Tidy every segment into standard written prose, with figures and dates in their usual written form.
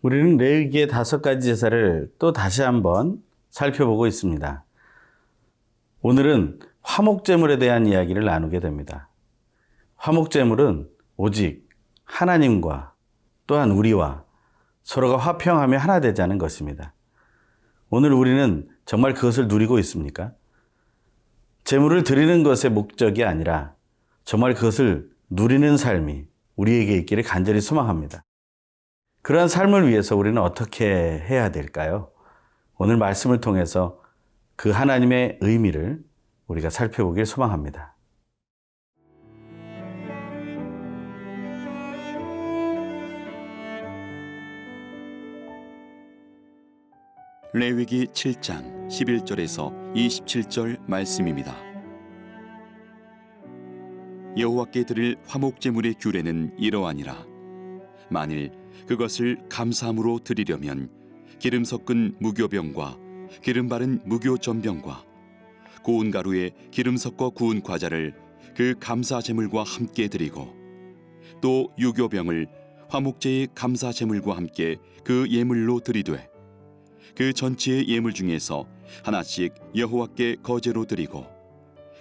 우리는 레위기의 5가지 제사를 또 다시 한번 살펴보고 있습니다. 오늘은 화목제물에 대한 이야기를 나누게 됩니다. 화목제물은 오직 하나님과 또한 우리와 서로가 화평하며 하나 되자는 것입니다. 오늘 우리는 정말 그것을 누리고 있습니까? 제물을 드리는 것의 목적이 아니라 정말 그것을 누리는 삶이 우리에게 있기를 간절히 소망합니다. 그러한 삶을 위해서 우리는 어떻게 해야 될까요? 오늘 말씀을 통해서 그 하나님의 의미를 우리가 살펴보길 소망합니다. 레위기 7장 11절에서 27절 말씀입니다. 여호와께 드릴 화목제물의 규례는 이러하니라. 만일 그것을 감사함으로 드리려면 기름 섞은 무교병과 기름 바른 무교전병과 고운 가루에 기름 섞어 구운 과자를 그 감사제물과 함께 드리고 또 유교병을 화목제의 감사제물과 함께 그 예물로 드리되 그 전체의 예물 중에서 하나씩 여호와께 거제로 드리고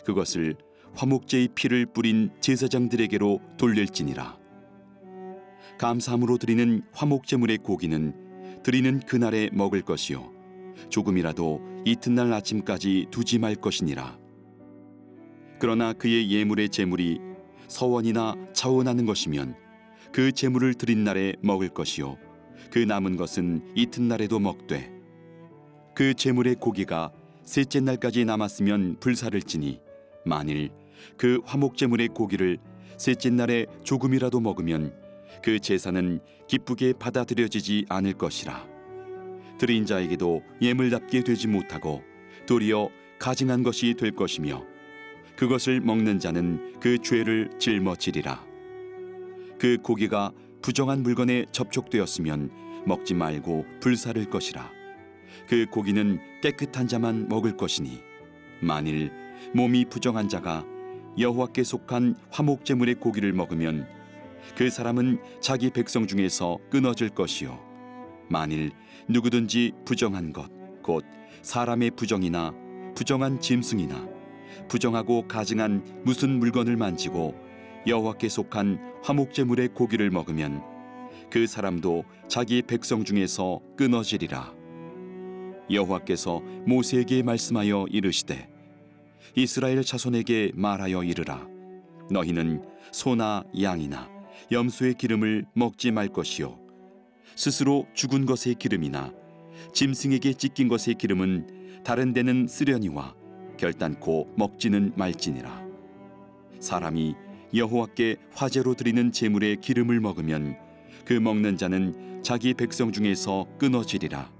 그것을 화목제의 피를 뿌린 제사장들에게로 돌릴지니라. 감사함으로 드리는 화목제물의 고기는 드리는 그날에 먹을 것이요 조금이라도 이튿날 아침까지 두지 말 것이니라. 그러나 그의 예물의 제물이 서원이나 차원하는 것이면 그 제물을 드린 날에 먹을 것이요 그 남은 것은 이튿날에도 먹되 그 제물의 고기가 셋째 날까지 남았으면 불사를지니 만일 그 화목제물의 고기를 셋째 날에 조금이라도 먹으면 그 제사는 기쁘게 받아들여지지 않을 것이라. 드린 자에게도 예물답게 되지 못하고 도리어 가증한 것이 될 것이며 그것을 먹는 자는 그 죄를 짊어지리라. 그 고기가 부정한 물건에 접촉되었으면 먹지 말고 불사를 것이라. 그 고기는 깨끗한 자만 먹을 것이니 만일 몸이 부정한 자가 여호와께 속한 화목제물의 고기를 먹으면 그 사람은 자기 백성 중에서 끊어질 것이요 만일 누구든지 부정한 것 곧 사람의 부정이나 부정한 짐승이나 부정하고 가증한 무슨 물건을 만지고 여호와께 속한 화목제물의 고기를 먹으면 그 사람도 자기 백성 중에서 끊어지리라. 여호와께서 모세에게 말씀하여 이르시되 이스라엘 자손에게 말하여 이르라. 너희는 소나 양이나 염소의 기름을 먹지 말 것이요 스스로 죽은 것의 기름이나 짐승에게 찢긴 것의 기름은 다른 데는 쓰려니와 결단코 먹지는 말지니라. 사람이 여호와께 화제로 드리는 제물의 기름을 먹으면 그 먹는 자는 자기 백성 중에서 끊어지리라.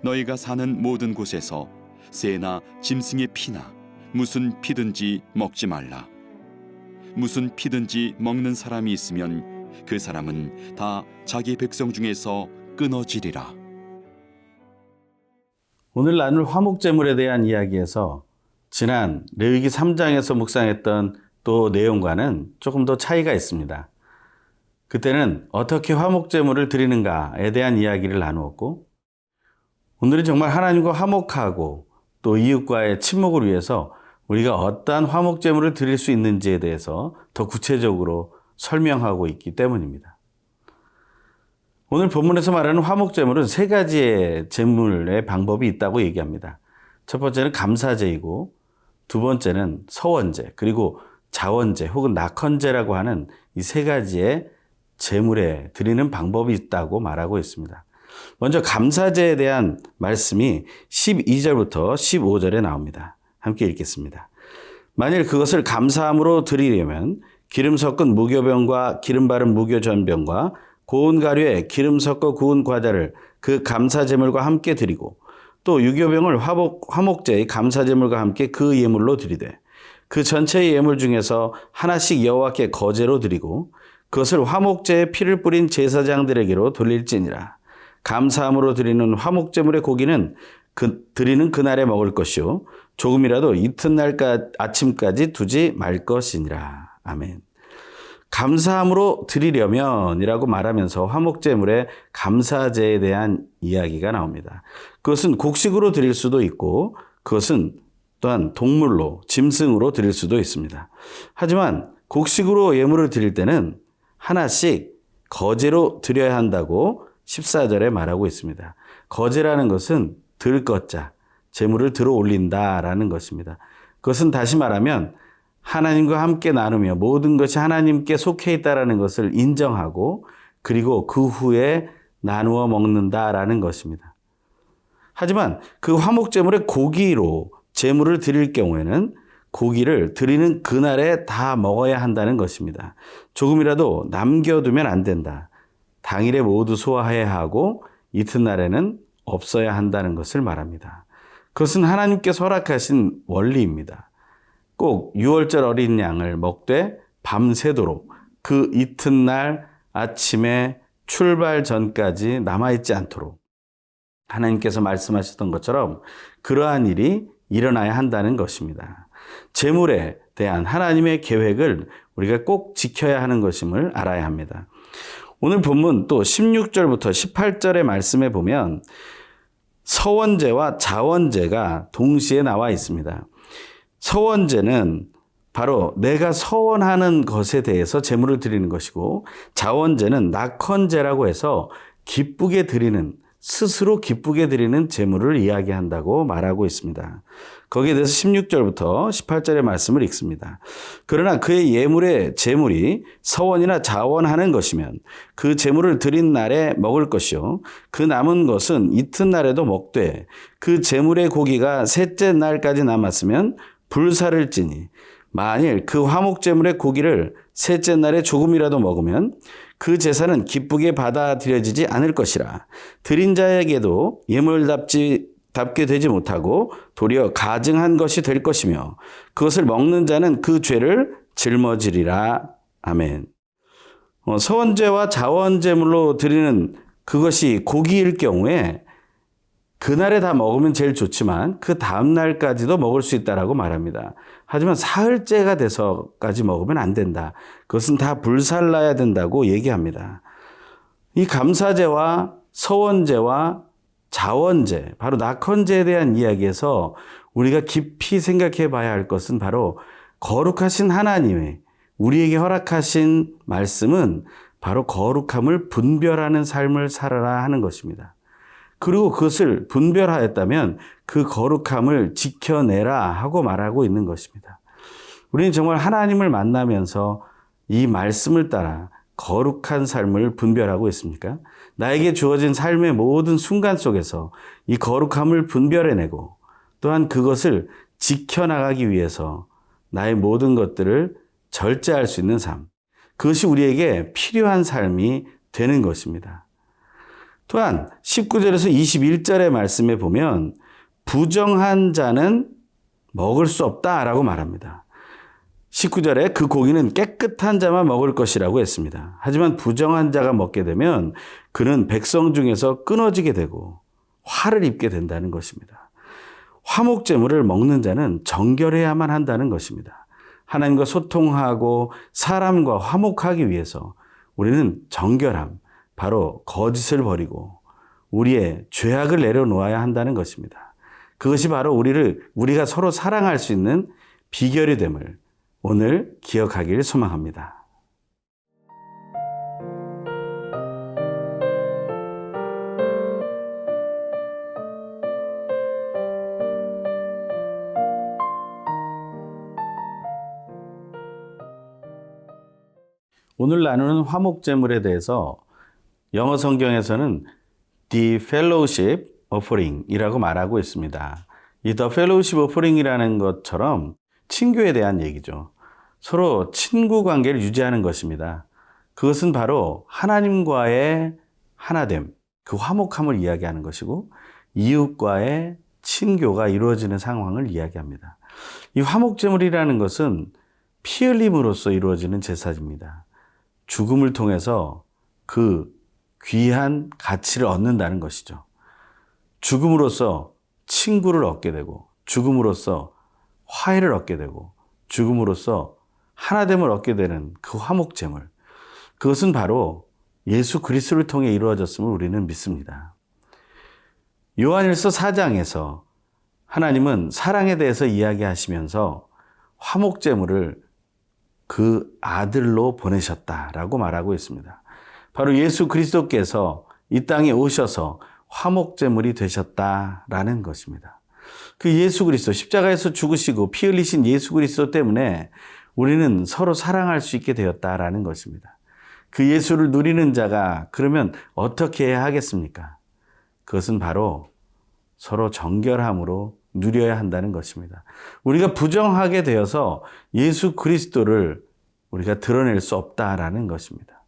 너희가 사는 모든 곳에서 새나 짐승의 피나 무슨 피든지 먹지 말라. 무슨 피든지 먹는 사람이 있으면 그 사람은 다 자기 백성 중에서 끊어지리라. 오늘 나눌 화목제물에 대한 이야기에서 지난 레위기 3장에서 묵상했던 또 내용과는 조금 더 차이가 있습니다. 그때는 어떻게 화목제물을 드리는가에 대한 이야기를 나누었고 오늘은 정말 하나님과 화목하고 또 이웃과의 친목을 위해서 우리가 어떠한 화목제물을 드릴 수 있는지에 대해서 더 구체적으로 설명하고 있기 때문입니다. 오늘 본문에서 말하는 화목제물은 3가지의 제물의 방법이 있다고 얘기합니다. 첫 번째는 감사제이고 두 번째는 서원제 그리고 자원제 혹은 낙헌제라고 하는 이 3가지의 제물에 드리는 방법이 있다고 말하고 있습니다. 먼저 감사제에 대한 말씀이 12절부터 15절에 나옵니다. 함께 읽겠습니다. 만일 그것을 감사함으로 드리려면 기름 섞은 무교병과 기름 바른 무교전병과 고운 가루에 기름 섞어 구운 과자를 그 감사제물과 함께 드리고 또 유교병을 화목제의 감사제물과 함께 그 예물로 드리되 그 전체의 예물 중에서 하나씩 여호와께 거제로 드리고 그것을 화목제의 피를 뿌린 제사장들에게로 돌릴지니라. 감사함으로 드리는 화목제물의 고기는 드리는 그날에 먹을 것이요 조금이라도 이튿날 아침까지 두지 말 것이니라. 아멘. 감사함으로 드리려면이라고 말하면서 화목제물의 감사제에 대한 이야기가 나옵니다. 그것은 곡식으로 드릴 수도 있고 그것은 또한 동물로, 짐승으로 드릴 수도 있습니다. 하지만 곡식으로 예물을 드릴 때는 하나씩 거제로 드려야 한다고 14절에 말하고 있습니다. 거제라는 것은 들 것자, 제물을 들어 올린다라는 것입니다. 그것은 다시 말하면 하나님과 함께 나누며 모든 것이 하나님께 속해 있다라는 것을 인정하고 그리고 그 후에 나누어 먹는다라는 것입니다. 하지만 그 화목제물의 고기로 제물을 드릴 경우에는 고기를 드리는 그날에 다 먹어야 한다는 것입니다. 조금이라도 남겨두면 안 된다. 당일에 모두 소화해야 하고 이튿날에는 없어야 한다는 것을 말합니다. 그것은 하나님께서 허락하신 원리입니다. 꼭 6월절 어린 양을 먹되 밤새도록 그 이튿날 아침에 출발 전까지 남아있지 않도록 하나님께서 말씀하셨던 것처럼 그러한 일이 일어나야 한다는 것입니다. 제물에 대한 하나님의 계획을 우리가 꼭 지켜야 하는 것임을 알아야 합니다. 오늘 본문 또 16절부터 18절의 말씀에 보면 서원제와 자원제가 동시에 나와 있습니다. 서원제는 바로 내가 서원하는 것에 대해서 제물을 드리는 것이고 자원제는 낙헌제라고 해서 기쁘게 드리는, 스스로 기쁘게 드리는 제물을 이야기한다고 말하고 있습니다. 거기에 대해서 16절부터 18절의 말씀을 읽습니다. 그러나 그의 예물의 제물이 서원이나 자원하는 것이면 그 제물을 드린 날에 먹을 것이요 그 남은 것은 이튿날에도 먹되 그 제물의 고기가 셋째 날까지 남았으면 불사를 찌니 만일 그 화목제물의 고기를 셋째 날에 조금이라도 먹으면 그 제사는 기쁘게 받아들여지지 않을 것이라. 드린 자에게도 예물답게 되지 못하고 도리어 가증한 것이 될 것이며 그것을 먹는 자는 그 죄를 짊어지리라. 아멘. 서원제와 자원제물로 드리는 그것이 고기일 경우에 그날에 다 먹으면 제일 좋지만 그 다음 날까지도 먹을 수 있다라고 말합니다. 하지만 사흘째가 돼서까지 먹으면 안 된다. 그것은 다 불살라야 된다고 얘기합니다. 이 감사제와 서원제와 자원제, 바로 낙헌제에 대한 이야기에서 우리가 깊이 생각해 봐야 할 것은 바로 거룩하신 하나님의 우리에게 허락하신 말씀은 바로 거룩함을 분별하는 삶을 살아라 하는 것입니다. 그리고 그것을 분별하였다면 그 거룩함을 지켜내라 하고 말하고 있는 것입니다. 우리는 정말 하나님을 만나면서 이 말씀을 따라 거룩한 삶을 분별하고 있습니까? 나에게 주어진 삶의 모든 순간 속에서 이 거룩함을 분별해내고 또한 그것을 지켜나가기 위해서 나의 모든 것들을 절제할 수 있는 삶. 그것이 우리에게 필요한 삶이 되는 것입니다. 또한 19절에서 21절의 말씀에 보면 부정한 자는 먹을 수 없다라고 말합니다. 19절에 그 고기는 깨끗한 자만 먹을 것이라고 했습니다. 하지만 부정한 자가 먹게 되면 그는 백성 중에서 끊어지게 되고 화를 입게 된다는 것입니다. 화목제물을 먹는 자는 정결해야만 한다는 것입니다. 하나님과 소통하고 사람과 화목하기 위해서 우리는 정결함, 바로 거짓을 버리고 우리의 죄악을 내려놓아야 한다는 것입니다. 그것이 바로 우리가 서로 사랑할 수 있는 비결이 됨을 오늘 기억하기를 소망합니다. 오늘 나누는 화목제물에 대해서 영어 성경에서는 The Fellowship Offering이라고 말하고 있습니다. 이 The Fellowship Offering이라는 것처럼 친교에 대한 얘기죠. 서로 친구 관계를 유지하는 것입니다. 그것은 바로 하나님과의 하나됨, 그 화목함을 이야기하는 것이고 이웃과의 친교가 이루어지는 상황을 이야기합니다. 이 화목제물이라는 것은 피 흘림으로써 이루어지는 제사입니다. 죽음을 통해서 그 귀한 가치를 얻는다는 것이죠. 죽음으로써 친구를 얻게 되고 죽음으로써 화해를 얻게 되고 죽음으로써 하나됨을 얻게 되는 그 화목제물, 그것은 바로 예수 그리스도를 통해 이루어졌음을 우리는 믿습니다. 요한일서 4장에서 하나님은 사랑에 대해서 이야기하시면서 화목제물을 그 아들로 보내셨다라고 말하고 있습니다. 바로 예수 그리스도께서 이 땅에 오셔서 화목제물이 되셨다라는 것입니다. 그 예수 그리스도, 십자가에서 죽으시고 피 흘리신 예수 그리스도 때문에 우리는 서로 사랑할 수 있게 되었다라는 것입니다. 그 예수를 누리는 자가 그러면 어떻게 해야 하겠습니까? 그것은 바로 서로 정결함으로 누려야 한다는 것입니다. 우리가 부정하게 되어서 예수 그리스도를 우리가 드러낼 수 없다라는 것입니다.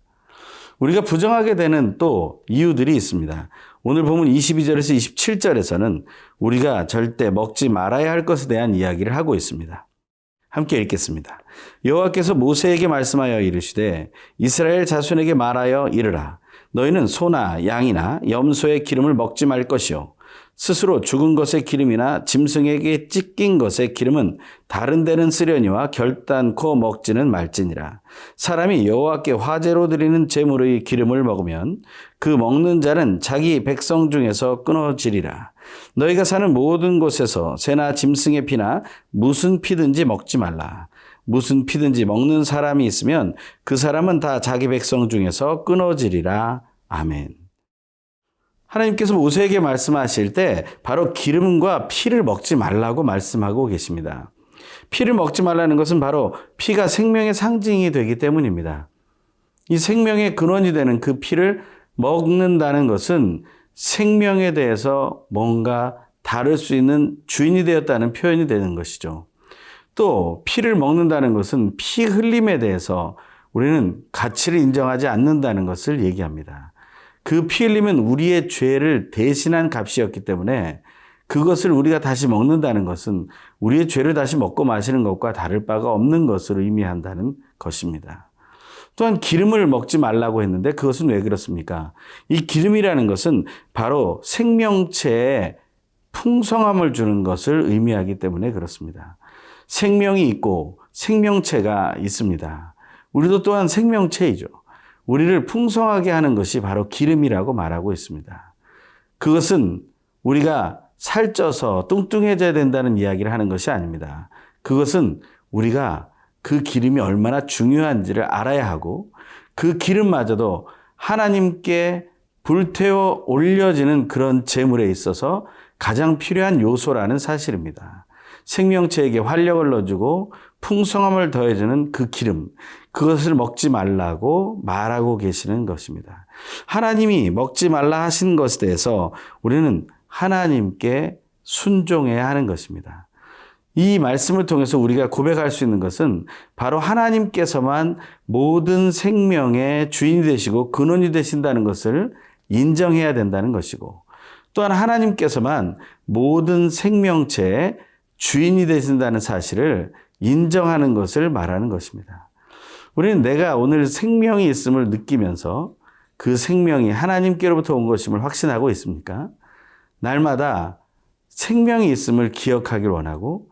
우리가 부정하게 되는 또 이유들이 있습니다. 오늘 보면 22절에서 27절에서는 우리가 절대 먹지 말아야 할 것에 대한 이야기를 하고 있습니다. 함께 읽겠습니다. 여호와께서 모세에게 말씀하여 이르시되 이스라엘 자손에게 말하여 이르라. 너희는 소나 양이나 염소의 기름을 먹지 말 것이요 스스로 죽은 것의 기름이나 짐승에게 찢긴 것의 기름은 다른 데는 쓰려니와 결단코 먹지는 말지니라. 사람이 여호와께 화제로 드리는 제물의 기름을 먹으면 그 먹는 자는 자기 백성 중에서 끊어지리라. 너희가 사는 모든 곳에서 새나 짐승의 피나 무슨 피든지 먹지 말라. 무슨 피든지 먹는 사람이 있으면 그 사람은 다 자기 백성 중에서 끊어지리라. 아멘. 하나님께서 모세에게 말씀하실 때 바로 기름과 피를 먹지 말라고 말씀하고 계십니다. 피를 먹지 말라는 것은 바로 피가 생명의 상징이 되기 때문입니다. 이 생명의 근원이 되는 그 피를 먹는다는 것은 생명에 대해서 뭔가 다룰 수 있는 주인이 되었다는 표현이 되는 것이죠. 또 피를 먹는다는 것은 피 흘림에 대해서 우리는 가치를 인정하지 않는다는 것을 얘기합니다. 그 피 흘림은 우리의 죄를 대신한 값이었기 때문에 그것을 우리가 다시 먹는다는 것은 우리의 죄를 다시 먹고 마시는 것과 다를 바가 없는 것을 의미한다는 것입니다. 또한 기름을 먹지 말라고 했는데 그것은 왜 그렇습니까? 이 기름이라는 것은 바로 생명체에 풍성함을 주는 것을 의미하기 때문에 그렇습니다. 생명이 있고 생명체가 있습니다. 우리도 또한 생명체이죠. 우리를 풍성하게 하는 것이 바로 기름이라고 말하고 있습니다. 그것은 우리가 살쪄서 뚱뚱해져야 된다는 이야기를 하는 것이 아닙니다. 그것은 우리가 그 기름이 얼마나 중요한지를 알아야 하고 그 기름마저도 하나님께 불태워 올려지는 그런 제물에 있어서 가장 필요한 요소라는 사실입니다. 생명체에게 활력을 넣어주고 풍성함을 더해주는 그 기름, 그것을 먹지 말라고 말하고 계시는 것입니다. 하나님이 먹지 말라 하신 것에 대해서 우리는 하나님께 순종해야 하는 것입니다. 이 말씀을 통해서 우리가 고백할 수 있는 것은 바로 하나님께서만 모든 생명의 주인이 되시고 근원이 되신다는 것을 인정해야 된다는 것이고, 또한 하나님께서만 모든 생명체의 주인이 되신다는 사실을 인정하는 것을 말하는 것입니다. 우리는 내가 오늘 생명이 있음을 느끼면서 그 생명이 하나님께로부터 온 것임을 확신하고 있습니까? 날마다 생명이 있음을 기억하길 원하고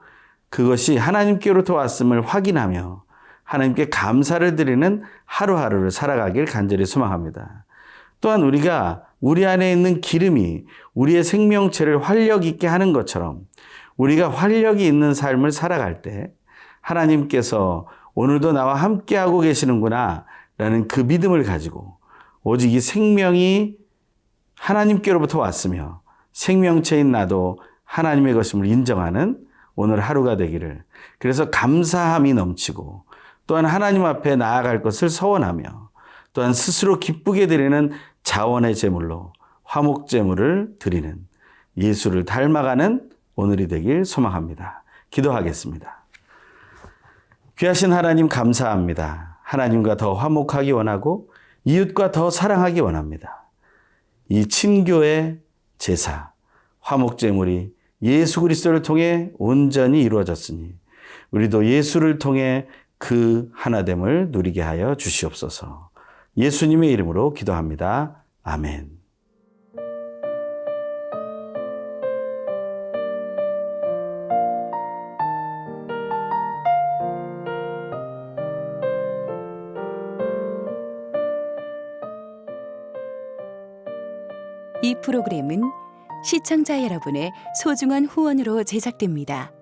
그것이 하나님께로부터 왔음을 확인하며 하나님께 감사를 드리는 하루하루를 살아가길 간절히 소망합니다. 또한 우리가 우리 안에 있는 기름이 우리의 생명체를 활력 있게 하는 것처럼 우리가 활력이 있는 삶을 살아갈 때 하나님께서 오늘도 나와 함께하고 계시는구나 라는 그 믿음을 가지고 오직 이 생명이 하나님께로부터 왔으며 생명체인 나도 하나님의 것임을 인정하는 오늘 하루가 되기를, 그래서 감사함이 넘치고 또한 하나님 앞에 나아갈 것을 서원하며 또한 스스로 기쁘게 드리는 자원의 제물로 화목제물을 드리는 예수를 닮아가는 오늘이 되길 소망합니다. 기도하겠습니다. 귀하신 하나님 감사합니다. 하나님과 더 화목하기 원하고 이웃과 더 사랑하기 원합니다. 이 친교의 제사, 화목제물이 예수 그리스도를 통해 온전히 이루어졌으니 우리도 예수를 통해 그 하나됨을 누리게 하여 주시옵소서. 예수님의 이름으로 기도합니다. 아멘. 프로그램은 시청자 여러분의 소중한 후원으로 제작됩니다.